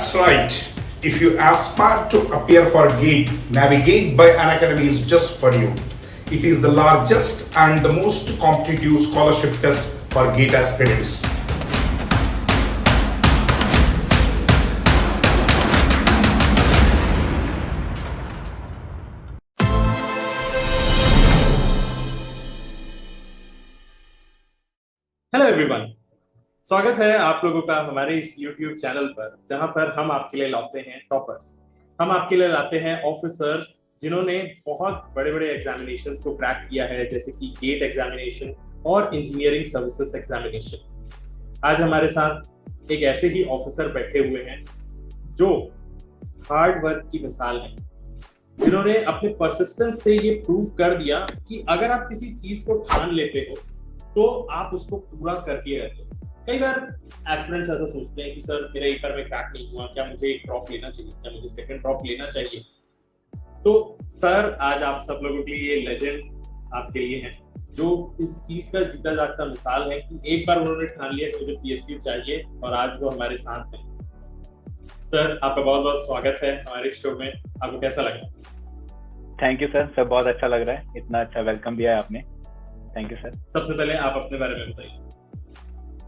That's right. If you aspire to appear for GATE, Navigate by Unacademy is just for you. It is the largest and the most competitive scholarship test for GATE aspirants. Hello everyone, स्वागत है आप लोगों का हमारे इस YouTube channel पर, जहां पर हम आपके लिए लाते हैं टॉपर्स। हम आपके लिए लाते हैं ऑफिसर्स जिन्होंने बहुत बड़े-बड़े एग्जामिनेशंस को क्रैक किया है, जैसे कि गेट एग्जामिनेशन और इंजीनियरिंग सर्विसेज एग्जामिनेशन। आज हमारे साथ एक ऐसे ही ऑफिसर बैठे हुए हैं जो हार्ड वर्क की मिसाल है, जिन्होंने अपने परसिस्टेंस से ये प्रूव कर दिया कि अगर आप किसी चीज को ठान लेते हो तो आप उसको पूरा करके रहते हो। कई बार एस्पिरेंट्स ऐसा सोचते हैं कि सर मेरा एक बार में क्रैक नहीं हुआ, क्या मुझे एक ड्रॉप लेना चाहिए, क्या मुझे सेकंड ड्रॉप लेना चाहिए। तो सर आज आप सब लोगों के लिए ये लेजेंड आपके लिए हैं, जो इस चीज का जीता जागता मिसाल है कि एक बार उन्होंने ठान लिया कि मुझे पीएसयू चाहिए और आज वो हमारे साथ हैं। सर आपका बहुत बहुत स्वागत है हमारे शो में, आपको कैसा लगा? थैंक यू सर, बहुत अच्छा लग रहा है, इतना अच्छा वेलकम दिया है आपने, थैंक यू सर। सबसे पहले आप अपने बारे में बताइए।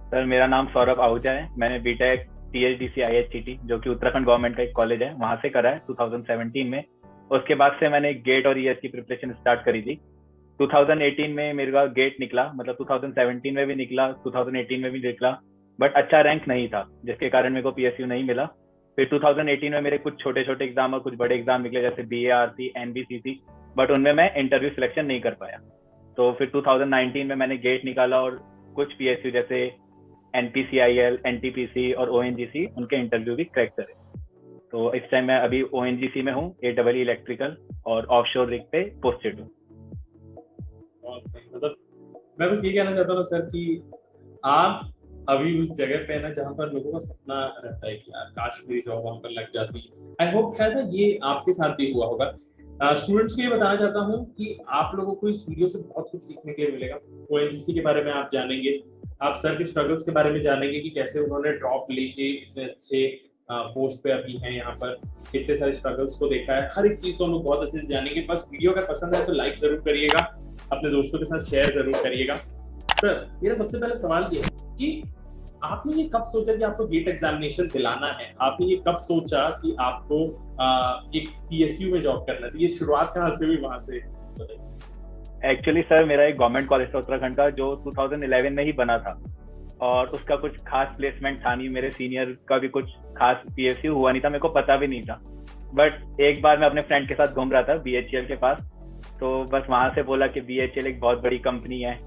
सर मेरा नाम सौरभ आहूजा है, मैंने बीटेक THDC IHCT जो कि उत्तराखंड गवर्नमेंट का एक कॉलेज है वहां से करा है 2017 में। उसके बाद से मैंने गेट और ES की प्रिपरेशन स्टार्ट करी थी। 2018 में मेरा गेट निकला, मतलब 2017 में भी निकला, 2018 में भी निकला, बट अच्छा रैंक नहीं था जिसके कारण मेरे को PSU नहीं मिला। फिर 2018 में मेरे कुछ छोटे छोटे एग्जाम और कुछ बड़े एग्जाम निकले जैसे BARC, NBCC, बट उनमें मैं इंटरव्यू सिलेक्शन नहीं कर पाया। तो फिर 2019 में मैंने गेट निकाला और कुछ PSU जैसे NPCIL, NTPC और ONGC उनके इंटरव्यू भी क्रैक करे। तो इस टाइम मैं अभी ONGC में हूँ, AEE इलेक्ट्रिकल और ऑफशोर रिग पे पोस्टेड हूँ। बहुत सही, मतलब मैं बस ये कहना चाहता हूँ सर कि आप अभी उस जगह पे है ना जहाँ पर लोगों का सपना रहता है कि यार काश मेरी जॉब वहाँ पर लग जाती। आई होप शायद ना ये आपके साथ भी हुआ होगा। स्टूडेंट्स को ये बताना चाहता हूँ कि आप लोगों को इस वीडियो से बहुत कुछ सीखने के लिए मिलेगा। ONGC के बारे में आप जानेंगे, आप सर के स्ट्रगल्स के बारे में जानेंगे कि कैसे उन्होंने ड्रॉप लेके इतने अच्छे पोस्ट पे अभी हैं, यहाँ पर कितने सारे स्ट्रगल्स को देखा है। हर एक चीज तो हम लोग बहुत अच्छे से जानेंगे। बस वीडियो अगर पसंद है तो लाइक जरूर करिएगा, अपने दोस्तों के साथ शेयर जरूर करिएगा। सर मेरा सबसे पहले सवाल ये है कि आपने ये कब सोचा कि आपको गेट एग्जामिनेशन दिलाना है? आपने ये कब सोचा कि आपको एक PSU में जॉब करना है? ये शुरुआत कहाँ से हुई, वहां से बताइए। एक्चुअली सर मेरा एक गवर्नमेंट कॉलेज था उत्तराखंड का जो 2011 में ही बना था और उसका कुछ खास प्लेसमेंट था नहीं, मेरे सीनियर का भी कुछ खास PSU हुआ नहीं था, मेरे को पता भी नहीं था। बट एक बार मैं अपने फ्रेंड के साथ घूम रहा था BHEL के पास, तो बस वहां से बोला कि BHEL एक बहुत बड़ी कंपनी है।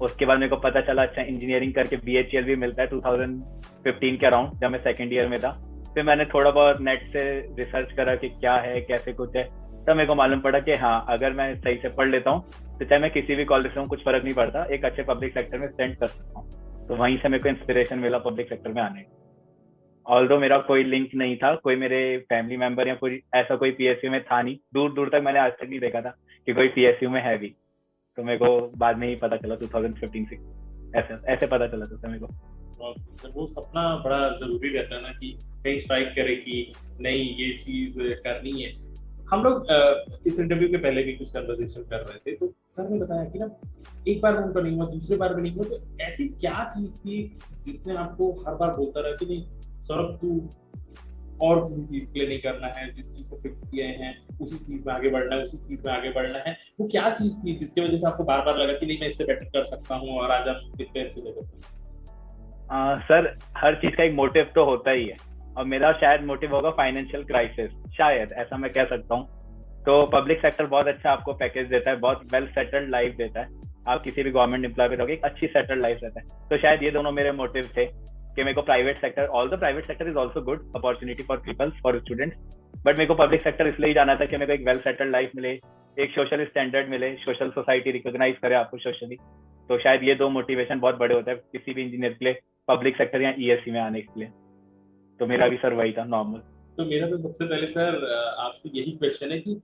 उसके बाद मेरे को पता चला अच्छा इंजीनियरिंग करके BHEL भी मिलता है 2015 के अराउंड, जब मैं सेकंड ईयर में था। फिर मैंने थोड़ा बहुत नेट से रिसर्च करा कि क्या है कैसे कुछ है, तब मेरे को मालूम पड़ा कि हाँ अगर मैं सही से पढ़ लेता हूँ तो चाहे मैं किसी भी कॉलेज से हूँ कुछ फर्क नहीं पड़ता, एक अच्छे पब्लिक सेक्टर में स्टैंड कर सकता हूँ। तो वहीं से मेरे को इंस्पिरेशन मिला पब्लिक सेक्टर में आने का। ऑल्दो मेरा कोई लिंक नहीं था, कोई मेरे फैमिली मेंबर या कोई ऐसा कोई PSU में था नहीं, दूर दूर तक मैंने आज तक नहीं देखा था कि कोई PSU में है भी। तो मेरे को बाद में ही पता चला 2015 से ऐसे पता चला था मेरे को। वो सपना बड़ा जरूरी रहता है ना कि कहीं स्ट्राइक करे कि नहीं ये चीज करनी है। हम लोग इस इंटरव्यू के पहले भी कुछ कन्वर्सेशन कर रहे थे, तो सर ने बताया कि ना एक बार में उनका नहीं हुआ, दूसरी बार में नहीं हुआ, तो ऐसी क्या चीज थी जिसने आपको हर बार बोलता रहा कि नहीं सौरभ तू और किसी चीज के लिए नहीं करना है, जिस चीज को फिक्स किए हैं उसी चीज में आगे बढ़ना है, उसी चीज में आगे बढ़ना है। वो क्या चीज थी जिसकी वजह से आपको बार बार लगा कि नहीं मैं इससे बेटर कर सकता हूँ और आज आप कितने अच्छे जगह पे? सर हर चीज का एक मोटिव तो होता ही है और मेरा शायद मोटिव होगा फाइनेंशियल क्राइसिस, शायद ऐसा मैं कह सकता हूँ। तो पब्लिक सेक्टर बहुत अच्छा आपको पैकेज देता है, बहुत वेल सेटल्ड लाइफ देता है, आप किसी भी गवर्नमेंट एम्प्लॉय पे रहोगे एक अच्छी सेटल्ड लाइफ रहता है। तो शायद ये दोनों मेरे मोटिव थे कि मेरे को private sector, although private sector is also good opportunity for people, for students, but मेरे को पब्लिक सेक्टर इसलिए ही जाना था कि मेरे को एक वेल सेटल्ड लाइफ मिले, एक सोशल स्टैंडर्ड मिले, सोशल सोसाइटी रिकॉग्नाइज करे आपको सोशली। तो शायद ये दो मोटिवेशन बहुत बड़े होते हैं किसी भी इंजीनियर के लिए पब्लिक सेक्टर या ESC में आने के लिए। तो मेरा भी सर वही था नॉर्मल। तो मेरा तो सबसे पहले सर आपसे यही क्वेश्चन है कि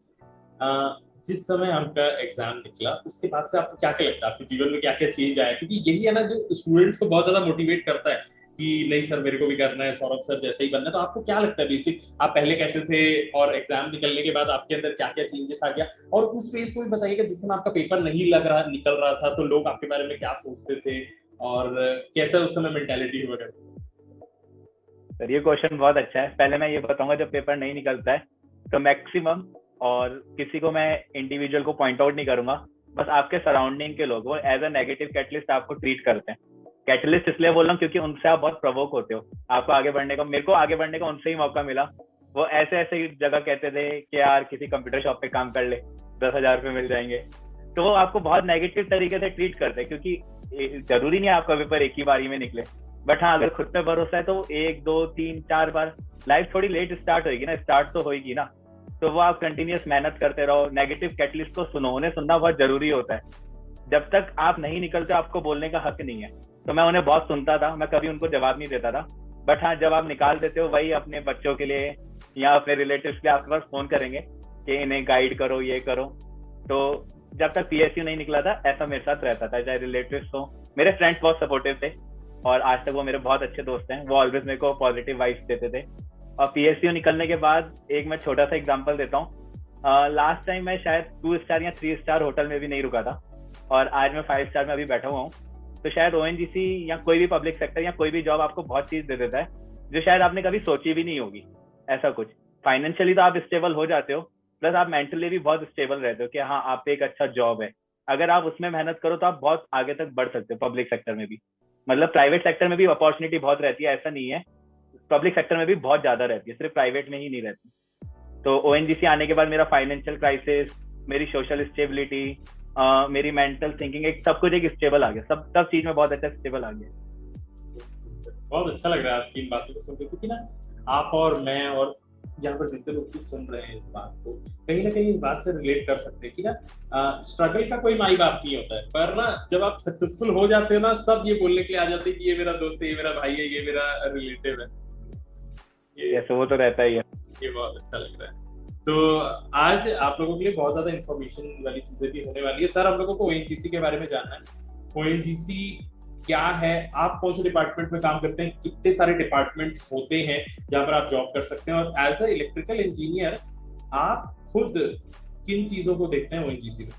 जिस समय आपका एग्जाम निकला उसके बाद से आपको क्या क्या लगता है, आपके जीवन में क्या क्या चेंज आया? क्योंकि यही है ना जो स्टूडेंट्स को बहुत ज्यादा मोटिवेट करता है कि नहीं सर मेरे को भी करना है, सौरभ सर जैसे ही बनना है। तो आपको क्या लगता है बेसिक, आप पहले कैसे थे और एग्जाम निकलने के बाद आपके अंदर क्या क्या चेंजेस आ गया, और उस फेज को भी बताइएगा जिस समय आपका पेपर नहीं निकल रहा था, तो लोग आपके बारे में क्या सोचते थे और कैसा उस समय मेंटेलिटी हुआ करती? सर ये क्वेश्चन बहुत अच्छा है। पहले मैं ये बताऊंगा, जब पेपर नहीं निकलता है तो मैक्सिमम, और किसी को मैं इंडिविजुअल को पॉइंट आउट नहीं करूंगा, बस आपके सराउंडिंग के लोग वो एज अ नेगेटिव कैटलिस्ट आपको ट्रीट करते हैं। कैटलिस्ट इसलिए बोल रहा हूँ क्योंकि उनसे आप बहुत प्रवोक होते हो, आपको आगे बढ़ने का, मेरे को आगे बढ़ने का उनसे ही मौका मिला। वो ऐसे ऐसे जगह कहते थे कि यार किसी कंप्यूटर शॉप पे काम कर ले, 10,000 रुपये मिल जाएंगे। तो वो आपको बहुत नेगेटिव तरीके से ट्रीट करते हैं, क्योंकि जरूरी नहीं है आपका पेपर एक ही बारी में निकले। बट हाँ, अगर खुद पे भरोसा है तो 1 2 3 4 बार, लाइफ थोड़ी लेट स्टार्ट होगी ना, स्टार्ट तो होगी ना, तो वो आप कंटिन्यूस मेहनत करते रहो। नेगेटिव कैटलिस्ट को सुनो, उन्हें सुनना बहुत जरूरी होता है। जब तक आप नहीं निकलते आपको बोलने का हक नहीं है। तो मैं उन्हें बहुत सुनता था, मैं कभी उनको जवाब नहीं देता था। बट हाँ, जब आप निकाल देते हो, वही अपने बच्चों के लिए या अपने रिलेटिव्स के लिए आपके पास फोन करेंगे कि इन्हें गाइड करो, ये करो। तो जब तक पीएसयू नहीं निकला था, ऐसा मेरे साथ रहता था, चाहे रिलेटिव्स हो। मेरे फ्रेंड्स बहुत सपोर्टिव थे और आज तक वो मेरे बहुत अच्छे दोस्त हैं। वो ऑलवेज मेरे को पॉजिटिव वाइब्स देते थे। और पीएसयू निकलने के बाद एक मैं छोटा सा एग्जांपल देता हूँ। लास्ट टाइम मैं शायद 2 स्टार या 3 स्टार होटल में भी नहीं रुका था, और आज मैं 5 स्टार में अभी बैठा हुआ हूँ। तो शायद ओएनजीसी या कोई भी पब्लिक सेक्टर या कोई भी जॉब आपको बहुत चीज दे देता है जो शायद आपने कभी सोची भी नहीं होगी। ऐसा कुछ फाइनेंशियली तो आप स्टेबल हो जाते हो, प्लस आप मेंटली भी बहुत स्टेबल रहते हो कि हाँ, आप पे एक अच्छा जॉब है। अगर आप उसमें मेहनत करो तो आप बहुत आगे तक बढ़ सकते हो। पब्लिक सेक्टर में भी, मतलब प्राइवेट सेक्टर में भी अपॉर्चुनिटी बहुत रहती है, ऐसा नहीं है। पब्लिक सेक्टर में भी बहुत ज्यादा रहती है, सिर्फ प्राइवेट में ही नहीं रहती। तो ओएनजीसी आने के बाद मेरा फाइनेंशियल क्राइसिस, मेरी सोशल स्टेबिलिटी, मेरी मेंटल थिंकिंग, एक सब कुछ एक स्टेबल आ गया। सब चीज में बहुत अच्छा स्टेबल आ गया। बहुत अच्छा लग रहा है आपकी इन बातों को सुनकर, क्योंकि ना आप और मैं और यहाँ पर जितने लोग भी सुन रहे हैं इस बात को, कहीं ना कहीं इस बात से रिलेट कर सकते हैं कि ना स्ट्रगल का कोई माई बाप नहीं होता है, पर ना जब आप सक्सेसफुल हो जाते हो ना, सब ये बोलने के लिए आ जाते हैं कि ये मेरा दोस्त है, ये मेरा भाई है, ये मेरा रिलेटिव है। ये वो तो रहता ही है। ये बहुत अच्छा लग रहा है। तो आज आप लोगों के लिए बहुत ज्यादा इंफॉर्मेशन वाली चीजें भी होने वाली है। सर, हम लोगों को ओएनजीसी के बारे में जानना है। ओएनजीसी क्या है, आप कौन से डिपार्टमेंट में काम करते हैं, कितने सारे डिपार्टमेंट्स होते हैं जहाँ पर आप जॉब कर सकते हैं, और एज अ इलेक्ट्रिकल इंजीनियर आप खुद किन चीजों को देखते हैं ओएनजीसी में?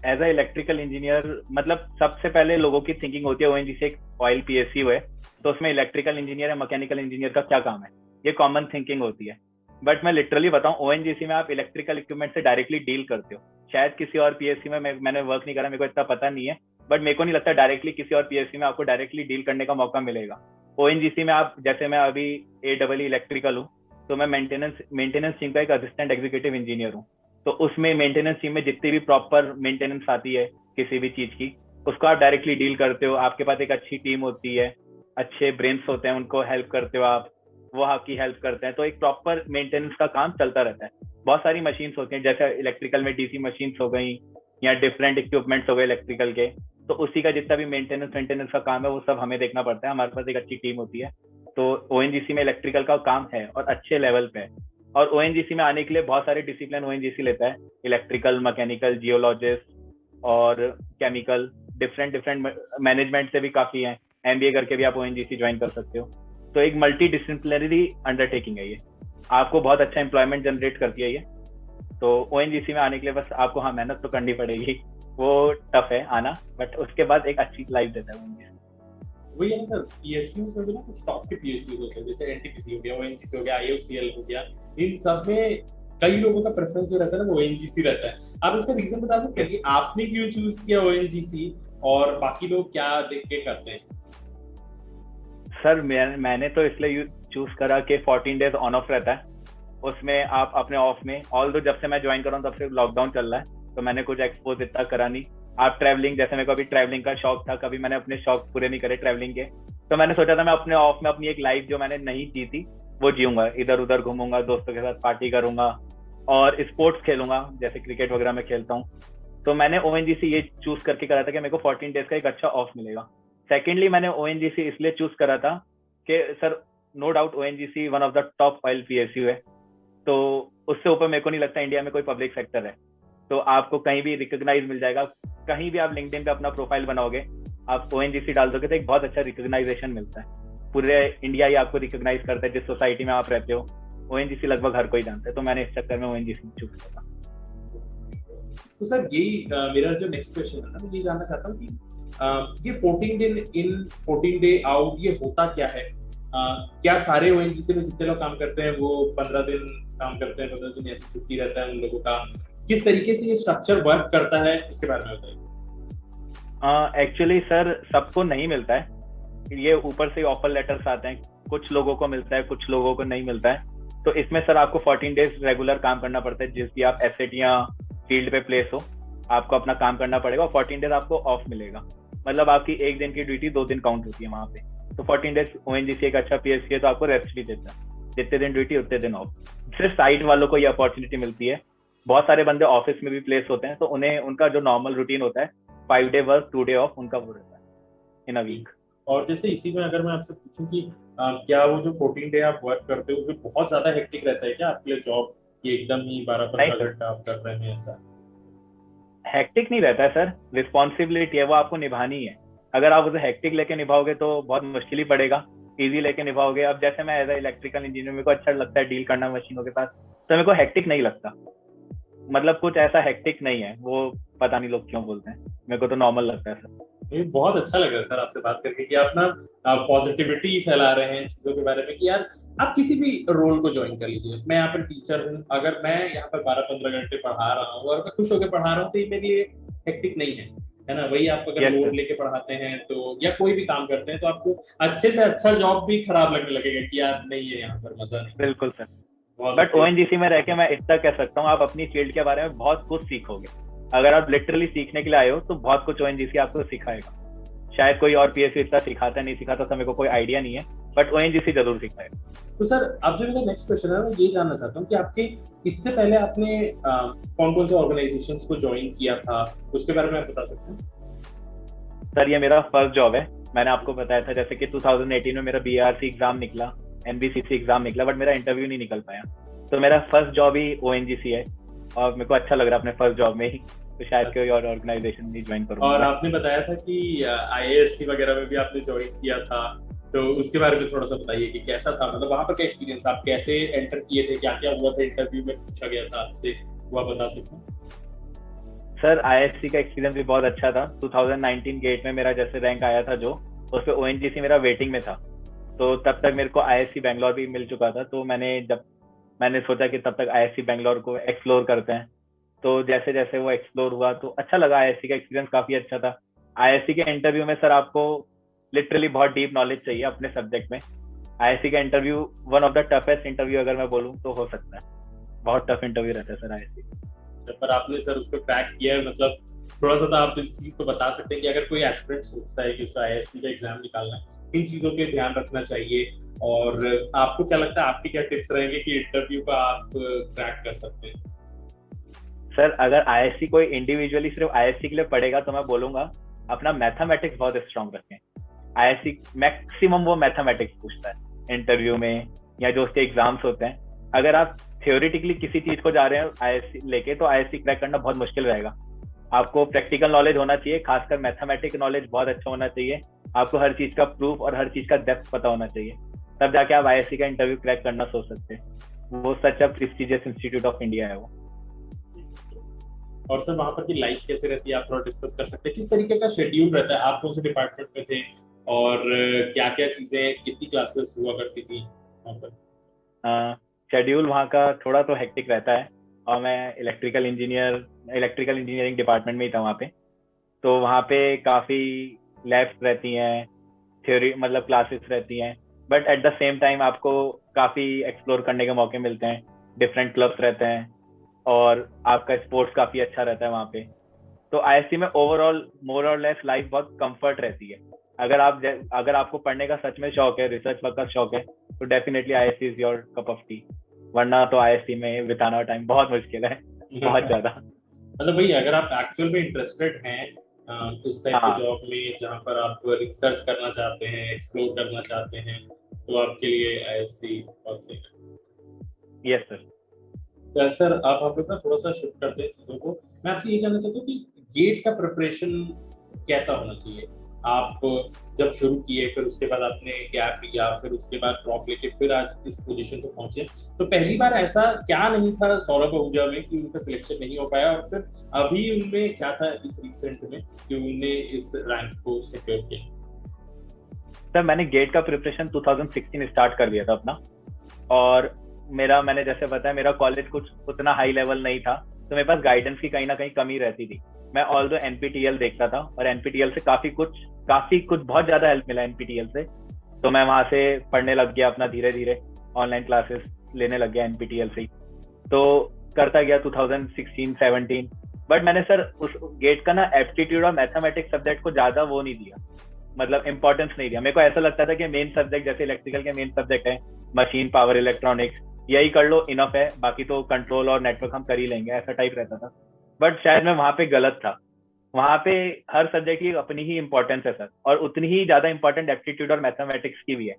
एज अ इलेक्ट्रिकल इंजीनियर, मतलब सबसे पहले लोगों की थिंकिंग होती है ओएनजीसी एक ऑयल पीएसयू है, तो उसमें इलेक्ट्रिकल इंजीनियर या मैकेनिकल इंजीनियर का क्या काम है, ये कॉमन थिंकिंग होती है। बट मैं लिटरली बताऊं, ओएनजीसी में आप इलेक्ट्रिकल इक्विपमेंट से डायरेक्टली डील करते हो। शायद किसी और पीएसयू में मैंने वर्क नहीं करा, मेरे को इतना पता नहीं है, बट मेरे को नहीं लगता डायरेक्टली किसी और पीएसयू में आपको डायरेक्टली डील करने का मौका मिलेगा। ओएनजीसी में आप, जैसे मैं अभी AEE इलेक्ट्रिकल हूँ, तो मैं मेंटेनेंस टीम का एक असिस्टेंट एग्जीक्यूटिव इंजीनियर हूँ। तो उसमें मेंटेनेंस टीम में जितनी भी प्रॉपर मेंटेनेंस आती है किसी भी चीज की, उसको आप डायरेक्टली डील करते हो। आपके पास एक अच्छी टीम होती है, अच्छे ब्रेन्स होते हैं, उनको हेल्प करते हो आप, वो आपकी हेल्प करते हैं। तो एक प्रॉपर मेंटेनेंस का काम चलता रहता है। बहुत सारी मशीन्स होती हैं, जैसे इलेक्ट्रिकल में डीसी मशीन्स हो गई या डिफरेंट इक्विपमेंट्स हो गए इलेक्ट्रिकल के, तो उसी का जितना भी मेंटेनेंस का काम है वो सब हमें देखना पड़ता है। हमारे पास एक अच्छी टीम होती है। तो ओएनजीसी में इलेक्ट्रिकल का काम है और अच्छे लेवल पे है। और ओएनजीसी में आने के लिए बहुत सारे डिसिप्लिन ओएनजीसी लेता है, इलेक्ट्रिकल, मैकेनिकल, जियोलॉजिस्ट और केमिकल, डिफरेंट मैनेजमेंट से भी काफी है। MBA करके भी आप ओएनजीसी ज्वाइन कर सकते हो। तो एक मल्टी डिसिप्लिनरी अंडरटेकिंग है ये, आपको बहुत अच्छा एम्प्लॉयमेंट जनरेट करती है ये। तो ओएनजीसी में आने के लिए बस आपको हाँ मेहनत तो करनी पड़ेगी, वो टफ है आना, बट उसके बाद एक अच्छी लाइफ देता है ओएनजीसी। वही है ना सर, पीएसयूज में भी ना कुछ टॉप के पीएसयूज होते हैं, जैसे एनटीपीसी हो गया, ओएनजीसी हो गया, IOCL हो गया। इन सब में कई लोगों का प्रेफरेंस जो रहता है ना वो ओएनजीसी रहता है। आप इसका रीजन बता सकते हैं कि आपने क्यों चूज किया ओएनजीसी और बाकी लोग क्या देख के करते हैं? सर मैंने तो इसलिए चूज करा कि 14 डेज ऑन ऑफ रहता है। उसमें आप अपने ऑफ में, ऑल दो जब से मैं ज्वाइन कर रहा हूँ तब से लॉकडाउन चल रहा है, तो मैंने कुछ एक्सपोज इतना करा नहीं। आप ट्रैवलिंग, जैसे मेरे को अभी ट्रैवलिंग का शौक था, कभी मैंने अपने शौक पूरे नहीं करे ट्रैवलिंग के, तो मैंने सोचा था मैं अपने ऑफ में अपनी एक लाइफ जो मैंने नहीं जी थी वो जीऊंगा, इधर उधर घूमूंगा, दोस्तों के साथ पार्टी करूंगा और स्पोर्ट्स खेलूंगा, जैसे क्रिकेट वगैरह में खेलता हूँ। तो मैंने ओएनजीसी ये चूज करके करा था कि मेरे को 14 डेज का एक अच्छा ऑफ मिलेगा। सेकेंडली मैंने ओएनजीसी इसलिए चूज करा था कि sir no doubt ONGC one of the top oil PSU है, तो उससे ऊपर मेरे को नहीं लगता इंडिया में कोई पब्लिक सेक्टर है। तो आपको कहीं भी रिकॉग्नाइज मिल जाएगा, कहीं भी आप लिंक्डइन पे अपना प्रोफाइल बनाओगे आप ONGC डाल दोगे तो एक बहुत अच्छा रिकॉग्नाइजेशन मिलता है, पूरे इंडिया ही आपको रिकॉग्नाइज करता है जिस सोसाइटी में आप रहते हो। ONGC लगभग हर कोई जानता है, तो मैंने इस चक्कर में ONGC चूज किया। तो सर यही मेरा जो नेक्स्ट क्वेश्चन है ना, मैं ये जानना चाहता हूँ कि ये 14 दिन इन 14 डे आउट ये होता क्या है? क्या सारे ONGC में जितने लोग काम करते हैं वो 15 दिन काम करते हैं, 15 दिन ऐसी छुट्टी रहता है उन लोगों का? किस तरीके से ये स्ट्रक्चर वर्क करता है, इसके बारे में बताइए। एक्चुअली सर सबको नहीं मिलता है, ये ऊपर से ऑफर लेटर्स आते हैं, कुछ लोगों को मिलता है, कुछ लोगों को नहीं मिलता है। तो इसमें सर आपको 14 डेज रेगुलर काम करना पड़ता है, जिस भी आप एसेट या फील्ड पे प्लेस हो, आपको अपना काम करना पड़ेगा और 14 डेज आपको ऑफ मिलेगा। मतलब आपकी एक दिन की ड्यूटी 2 दिन काउंट होती है वहाँ पे। तो 14 डेज ONGC एक अच्छा PSU है तो आपको रेस्ट भी देता है, जितने दिन ड्यूटी उतने दिन ऑफ। सिर्फ साइट वालों को ये अपॉर्चुनिटी मिलती है। बहुत सारे बंदे ऑफिस में भी प्लेस होते हैं, तो उन्हें उनका जो नॉर्मल रूटीन होता है 5 डे वर्क 2 डे ऑफ, उनका वो रहता है इन अ वीक। और जैसे इसी में अगर मैं आपसे पूछूं कि क्या वो जो 14 डे आप वर्क करते हो उसमें बहुत ज्यादा हेक्टिक रहता है क्या आपके लिए जॉब, ये एकदम ही 12-15 घंटा आप कर रहे हैं ऐसा? हेक्टिक नहीं रहता है सर, रिस्पॉन्सिबिलिटी है वो आपको निभानी है। अगर आप उसे हेक्टिक लेके निभाओगे तो बहुत मुश्किल ही पड़ेगा, इजी लेके निभाओगे। अब जैसे मैं एज ए इलेक्ट्रिकल इंजीनियर, मेरे को अच्छा लगता है डील करना मशीनों के साथ, तो मेरे को हेक्टिक नहीं लगता। मतलब कुछ ऐसा हेक्टिक नहीं है, वो पता नहीं लोग क्यों बोलते हैं, मेरे को तो नॉर्मल लगता है सर। ये बहुत अच्छा लग रहा है सर आपसे बात करके कि आप ना पॉजिटिविटी फैला रहे हैं चीजों के बारे में कि यार आप किसी भी रोल को ज्वाइन कर लीजिए। मैं यहाँ पर टीचर हूँ, अगर मैं यहाँ पर 12-15 घंटे पढ़ा रहा हूँ और मैं खुश होकर पढ़ा रहा हूँ तो ये मेरे लिए हेक्टिक नहीं है ना? वही आप अगर लोड लेके पढ़ाते हैं तो या कोई भी काम करते हैं तो आपको अच्छे से अच्छा जॉब भी खराब लगने लगेगा कि यार नहीं है यहाँ पर मजा नहीं। बिल्कुल सर, बट ONGC में रह के मैं इतना कह सकता हूँ, आप अपनी फील्ड के बारे में बहुत कुछ सीखोगे। अगर आप लिटरली सीखने के लिए आए हो तो बहुत कुछ ONGC आपको सिखाएगा। शायद कोई और PSU इतना सिखाता नहीं सिखाता, तो मेरे को कोई आइडिया नहीं है, बट ONGC जरूर सिखाएगा। तो सर अब जो मेरा नेक्स्ट क्वेश्चन है, मैं ये जानना चाहता हूँ कि आपके इससे पहले आपने कौन कौन से ऑर्गेनाइजेशंस को ज्वाइन किया था, उसके बारे में आप बता सकते हैं? सर ये मेरा फर्स्ट जॉब है। मैंने आपको बताया था जैसे कि 2018 में मेरा BRC एग्जाम निकला, NBCC एग्जाम निकला, बट मेरा इंटरव्यू नहीं निकल पाया। तो मेरा फर्स्ट जॉब ही ONGC है और मेरे को अच्छा लग रहा है अपने फर्स्ट जॉब में ही, तो शायद कोई और ऑर्गेनाइजेशन में ज्वाइन करूंगा। और आपने बताया था कि IASC वगैरह में भी आपने ज्वाइन किया था, तो उसके बारे में थोड़ा सा बताइए कि कैसा था, मतलब वहाँ पर क्या एक्सपीरियंस, आप कैसे एंटर किए थे, क्या क्या हुआ था इंटरव्यू में, पूछा गया था आपसे, वो आप बता सकते हैं? सर IASC का एक्सपीरियंस भी बहुत अच्छा था। 2019 गेट में मेरा जैसे रैंक आया था जो, उस पर ONGC मेरा वेटिंग में था, तो तब तक मेरे को IASC बैंगलोर भी मिल चुका था। तो मैंने सोचा कि तब तक IASC बैंगलोर को एक्सप्लोर करते हैं। तो जैसे जैसे वो एक्सप्लोर हुआ तो अच्छा लगा, IASC का एक्सपीरियंस काफी अच्छा था। IASC के इंटरव्यू में सर आपको लिटरली बहुत डीप नॉलेज चाहिए अपने सब्जेक्ट में। IASC का interview one of the toughest interview अगर मैं बोलूँ तो हो सकता है, बहुत टफ इंटरव्यू रहता है सर IASC। पर आपने सर उसको क्रैक किया है, मतलब थोड़ा सा तो आप इस चीज को बता सकते हैं कि अगर कोई एस्पिरेंट सोचता है कि उसका IASC का एग्जाम निकालना है, इन चीजों पे ध्यान रखना चाहिए, और आपको क्या लगता है आपके क्या टिप्स रहेंगे कि इंटरव्यू का आप क्रैक कर सकते हैं? सर अगर IASC कोई इंडिविजुअली सिर्फ IASC के लिए पढ़ेगा तो मैं बोलूंगा अपना मैथमेटिक्स बहुत स्ट्रांग रखें। IASC मैक्सिमम वो मैथमेटिक्स पूछता है इंटरव्यू में या जो उसके एग्जाम्स होते हैं। अगर आप थियोरेटिकली किसी चीज को जा रहे हैं IASC लेके, तो IASC क्रैक करना बहुत मुश्किल रहेगा। आपको प्रैक्टिकल नॉलेज होना चाहिए, खासकर मैथमेटिक्स नॉलेज बहुत अच्छा होना चाहिए। आपको हर चीज का प्रूफ और हर चीज का डेप्थ पता होना चाहिए, तब जाके आप IASC का इंटरव्यू क्रैक करना सोच सकते हैं। वो such a prestigious institute of India है वो। और सर वहाँ पर की लाइफ कैसे रहती है, आप थोड़ा डिस्कस कर सकते हैं? किस तरीके का शेड्यूल रहता है, आप कौन से डिपार्टमेंट में थे और क्या क्या चीजें, कितनी क्लासेस हुआ करती थी वहाँ पर? शेड्यूल वहाँ का थोड़ा तो हेक्टिक रहता है, और मैं इलेक्ट्रिकल इंजीनियरिंग डिपार्टमेंट में ही था वहाँ पे। तो वहाँ पे काफ़ी लैब्स रहती हैं, थ्योरी मतलब क्लासेस रहती हैं, but at the same time आपको काफ़ी एक्सप्लोर करने के मौके मिलते हैं। डिफरेंट क्लब्स रहते हैं और आपका स्पोर्ट्स काफ़ी अच्छा रहता है वहाँ पे। तो IASC में ओवरऑल मोर और लेस लाइफ बहुत कंफर्ट रहती है। अगर आपको पढ़ने का सच में शौक है, रिसर्च वर्क का शौक है, तो definitely IASC is your cup of T. वरना तो IASC में बिताना टाइम बहुत मुश्किल है, बहुत ज्यादा। मतलब वही, अगर आप एक्चुअल में इंटरेस्टेड हैं इस टाइप के जॉब में जहाँ पर आप रिसर्च करना चाहते हैं, एक्सप्लोर करना चाहते हैं, तो आपके लिए IASC बहुत सही है। Yes sir. तो सर आप हम लोग ना थोड़ा सा शिफ्ट करते हैं चीजों को। मैं आपसे ये जानना चाहता हूँ कि गेट का प्रिपरेशन कैसा होना चाहिए? आप जब शुरू किए, फिर उसके बाद आपने गैप लिया, फिर उसके बाद ड्रॉप लेके फिर आज इस पोजीशन पे पहुंचे, तो पहली बार ऐसा क्या नहीं था सौरभ आहूजा में कि उनका सिलेक्शन नहीं हो पाया, और फिर अभी उनमें क्या था इस रिसेंट में कि उनने इस रैंक को सिक्योर किया? सर मैंने गेट का प्रिपरेशन 2016 स्टार्ट कर दिया था अपना, और मैंने जैसे बताया मेरा कॉलेज कुछ उतना हाई लेवल नहीं था, तो मेरे पास गाइडेंस की कहीं ना कहीं कमी रहती थी। मैं ऑल्दो एनपीटीईएल देखता था, और एनपीटीईएल से काफी कुछ बहुत ज्यादा हेल्प मिला एनपीटीईएल से, तो मैं वहां से पढ़ने लग गया अपना, धीरे धीरे ऑनलाइन क्लासेस लेने लग गया एनपीटीईएल से ही, तो करता गया 2016-17। बट मैंने सर उस गेट का ना एप्टीट्यूड और मैथमेटिक्स सब्जेक्ट को ज्यादा वो नहीं दिया, मतलब इंपॉर्टेंस नहीं दिया। मेरे को ऐसा लगता था कि मेन सब्जेक्ट जैसे इलेक्ट्रिकल के मेन सब्जेक्ट है मशीन, पावर, इलेक्ट्रॉनिक्स, यही कर लो इनफ है, बाकी तो कंट्रोल और नेटवर्क हम कर ही लेंगे, ऐसा टाइप रहता था। बट शायद मैं वहां पे गलत था। वहां पे हर सब्जेक्ट की अपनी ही इंपॉर्टेंस है सर, और उतनी ही ज्यादा इंपॉर्टेंट एप्टीट्यूड और मैथमेटिक्स की भी है।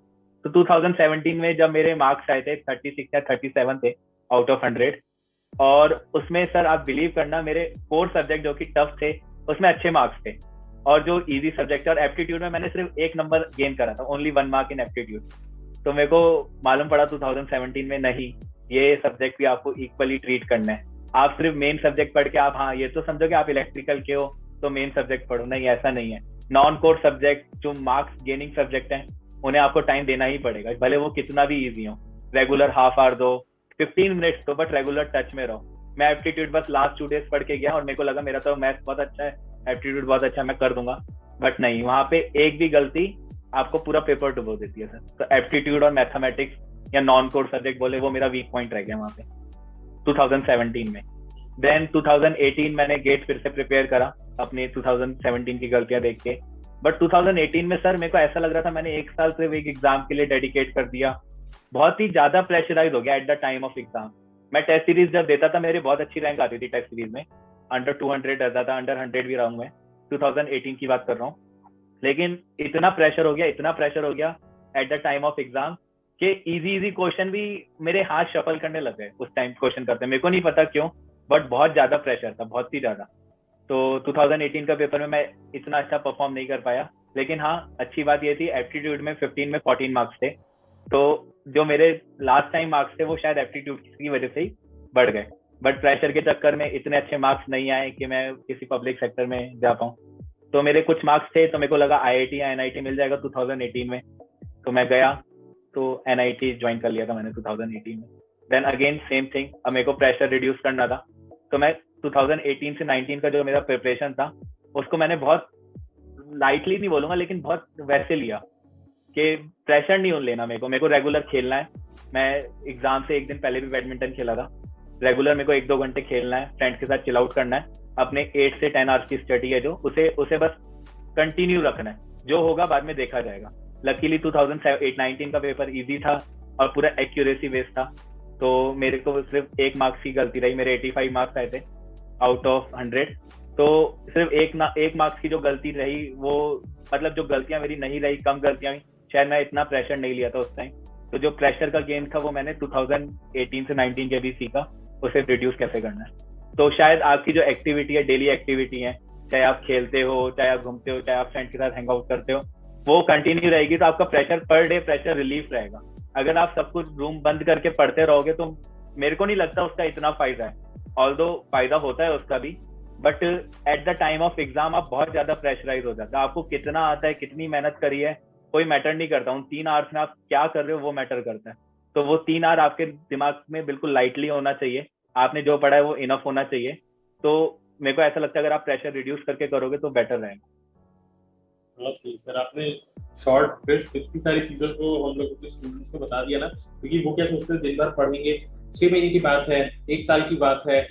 तो 2017 में जब मेरे मार्क्स आए थे 36 या 37 थे आउट ऑफ 100, और उसमें सर आप बिलीव करना मेरे 4 सब्जेक्ट जो कि टफ थे उसमें अच्छे मार्क्स थे, और जो इजी सब्जेक्ट और एप्टीट्यूड में मैंने सिर्फ 1 नंबर गेन करा था, ओनली 1 मार्क इन एप्टीट्यूड। तो मेरे को मालूम पड़ा 2017 में नहीं, ये सब्जेक्ट भी आपको इक्वली ट्रीट करना है। आप सिर्फ मेन सब्जेक्ट पढ़ के आप हाँ ये तो समझो कि आप इलेक्ट्रिकल के हो तो मेन सब्जेक्ट पढ़ो, नहीं ऐसा नहीं है। नॉन कोर सब्जेक्ट जो मार्क्स गेनिंग सब्जेक्ट हैं उन्हें आपको टाइम देना ही पड़ेगा, भले वो कितना भी ईजी हो। रेगुलर हाफ आवर दो, 15 मिनट्स दो, बट रेगुलर टच में रहो। मैं एप्टीट्यूड बस लास्ट 2 डेज पढ़ के गया और मेरे को लगा मेरा तो मैथ्स बहुत अच्छा है, एप्टीट्यूड बहुत अच्छा है, मैं कर दूंगा, बट नहीं, वहां पे एक भी गलती आपको पूरा पेपर डुबो देती है सर। तो एप्टीट्यूड और मैथमेटिक्स या नॉन कोर सब्जेक्ट बोले वो मेरा वीक पॉइंट रह गया वहां पे 2017 में। देन 2018 मैंने गेट फिर से प्रिपेयर करा अपनी 2017 की गलतियां देख के, बट 2018 में सर मेरे को ऐसा लग रहा था मैंने 1 साल सिर्फ एक एग्जाम के लिए डेडिकेट कर दिया, बहुत ही ज्यादा प्रेशराइज हो गया at the time of exam. मैं टेस्ट सीरीज जब देता था मेरी बहुत अच्छी रैंक आती थी टेस्ट सीरीज में, अंडर 200 रहता था, अंडर 100 भी रहा हूं मैं, 2018 की बात कर रहा हूँ। लेकिन इतना प्रेशर हो गया at the time of exam कि इजी क्वेश्चन भी मेरे हाथ शफल करने लग गए उस टाइम क्वेश्चन करते, मेरे को नहीं पता क्यों, बट बहुत ज्यादा प्रेशर था, बहुत ही ज्यादा। तो 2018 का पेपर में मैं इतना अच्छा परफॉर्म नहीं कर पाया, लेकिन हाँ अच्छी बात ये थी एप्टीट्यूड में 15 में 14 मार्क्स थे, तो जो मेरे लास्ट टाइम मार्क्स थे वो शायद एप्टीट्यूड की वजह से ही बढ़ गए, बट प्रेशर के चक्कर में इतने अच्छे मार्क्स नहीं आए कि मैं किसी पब्लिक सेक्टर में जा पाऊँ। तो मेरे कुछ मार्क्स थे तो मेरे को लगा IIT या NIT मिल जाएगा 2018 में, तो मैं गया तो NIT ज्वाइन कर लिया था मैंने 2018 में। देन अगेन सेम थिंग, अब मेरे को प्रेशर रिड्यूस करना था, तो मैं 2018 से 19 का जो मेरा प्रिपरेशन था उसको मैंने बहुत लाइटली नहीं बोलूंगा लेकिन बहुत वैसे लिया कि प्रेशर नहीं लेना, मेरे को रेगुलर खेलना है। मैं एग्जाम से 1 दिन पहले भी बैडमिंटन खेला था, रेगुलर मेरे को 1-2 घंटे खेलना है, फ्रेंड्स के साथ चिल आउट करना है, अपने 8 से 10 आवर्स की स्टडी है जो उसे बस कंटिन्यू रखना है, जो होगा बाद में देखा जाएगा। लकीली 2019 का पेपर इजी था और पूरा एक्यूरेसी बेस्ड था, तो मेरे को सिर्फ 1 मार्क्स की गलती रही, मेरे 85 मार्क्स आए थे आउट ऑफ 100, तो सिर्फ एक मार्क्स की जो गलती रही वो मतलब जो गलतियां मेरी नहीं रही, कम गलतियां हुई, शायद मैं इतना प्रेशर नहीं लिया था उस टाइम। तो जो प्रेशर का गेम था वो मैंने 2018 से 19 के भी सीखा, उसे रिड्यूस कैसे करना है। तो शायद आपकी जो एक्टिविटी है, डेली एक्टिविटी है, चाहे आप खेलते हो, चाहे आप घूमते हो, चाहे आप फ्रेंड्स के साथ हैंग आउट करते हो, वो कंटिन्यू रहेगी, तो आपका pressure per day pressure relief रहेगा। अगर आप सब कुछ रूम बंद करके पढ़ते रहोगे तो मेरे को नहीं लगता उसका इतना फायदा है, ऑल्दो फायदा होता है उसका भी, but at the time of exam आप बहुत ज्यादा प्रेशराइज हो जाता है। आपको कितना आता है, कितनी मेहनत करी है, कोई मैटर नहीं करता, उन 3 आवर्स में आप क्या कर रहे हो वो मैटर करता है। तो वो 3 आवर आपके दिमाग में बिल्कुल लाइटली होना चाहिए, आपने जो पढ़ा है वो इनफ होना चाहिए। तो मेरे को ऐसा लगता है अगर आप प्रेशर रिड्यूस करके करोगे तो बेटर रहेगा। बहुत सही सर, आपने शॉर्ट फिस्ट इतनी सारी चीजों को हम लोगों के स्टूडेंट्स को बता दिया ना, क्योंकि वो क्या सोचते हैं दिन भर पढ़ेंगे, 6 महीने की बात है, 1 साल की बात है,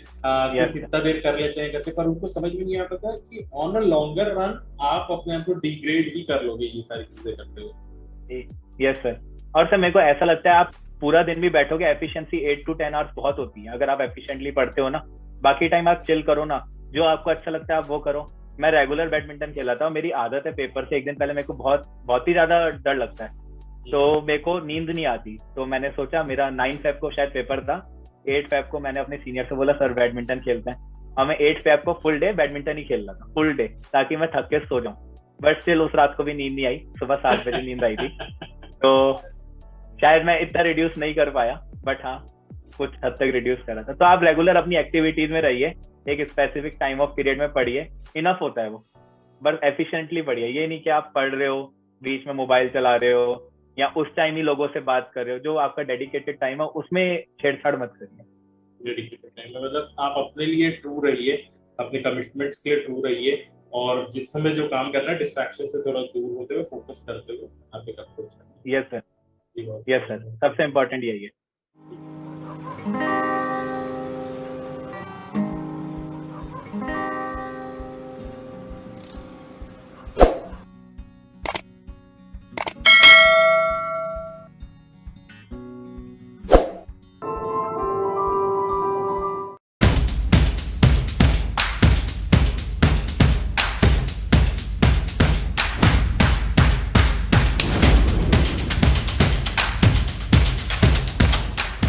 सिर्फ इतना देर कर लेते हैं करके, पर उनको समझ में नहीं आता था कि ऑन अ लॉन्गर रन आप अपने आप को डिग्रेड ही कर लोगे ये सारी चीजें करते हुए। यस सर, और सर मेरे को ऐसा लगता है आप पूरा दिन भी बैठोगे, एफिशिएंसी 8 to 10 आवर्स बहुत होती है अगर आप एफिशिएंटली पढ़ते हो ना, बाकी टाइम आप चिल करो ना, जो आपको अच्छा लगता है आप वो करो। मैं रेगुलर बैडमिंटन खेला था, मेरी आदत है पेपर से 1 दिन पहले मेरे को बहुत ही ज्यादा डर लगता है, तो मेरे को नींद नहीं आती, तो मैंने सोचा मेरा 9 फेब को शायद पेपर था, 8 फेब को मैंने अपने सीनियर से बोला सर बैडमिंटन खेलते हैं, और मैं 8 फेब को फुल डे बैडमिंटन ही खेल रहा था, फुल डे, ताकि मैं थक के सो जाऊं। बट स्टिल उस रात को भी नींद नहीं आई, सुबह 7 बजे नींद आई थी। तो शायद मैं इतना रिड्यूस नहीं कर पाया, बट हाँ कुछ हद तक रिड्यूस करा था। तो आप रेगुलर अपनी एक्टिविटीज में रहिए, एक स्पेसिफिक टाइम ऑफ पीरियड में पढ़िए, इनफ होता है वो, बट एफिशिएंटली पढ़िए। ये नहीं कि आप पढ़ रहे हो बीच में मोबाइल चला रहे हो या उस टाइम ही लोगों से बात कर रहे हो। जो आपका डेडिकेटेड टाइम है उसमें छेड़छाड़ मत करिए। डेडिकेटेड टाइम में मतलब आप अपने लिए ट्रू रहिए, अपने कमिटमेंट्स के लिए ट्रू रहिए, और जिस समय जो काम करना है डिस्ट्रैक्शन से थोड़ा दूर होते हुए, फोकस करते हुए आप एक अप्रोच करें। यस सर, यस सर, सबसे इम्पोर्टेंट यही है।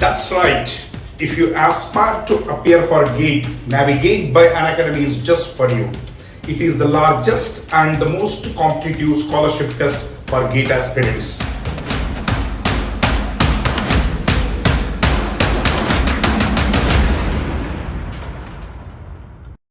That's right. If you aspire to appear for GATE, Navigate by Unacademy is just for you. It is the largest and the most competitive scholarship test for GATE aspirants.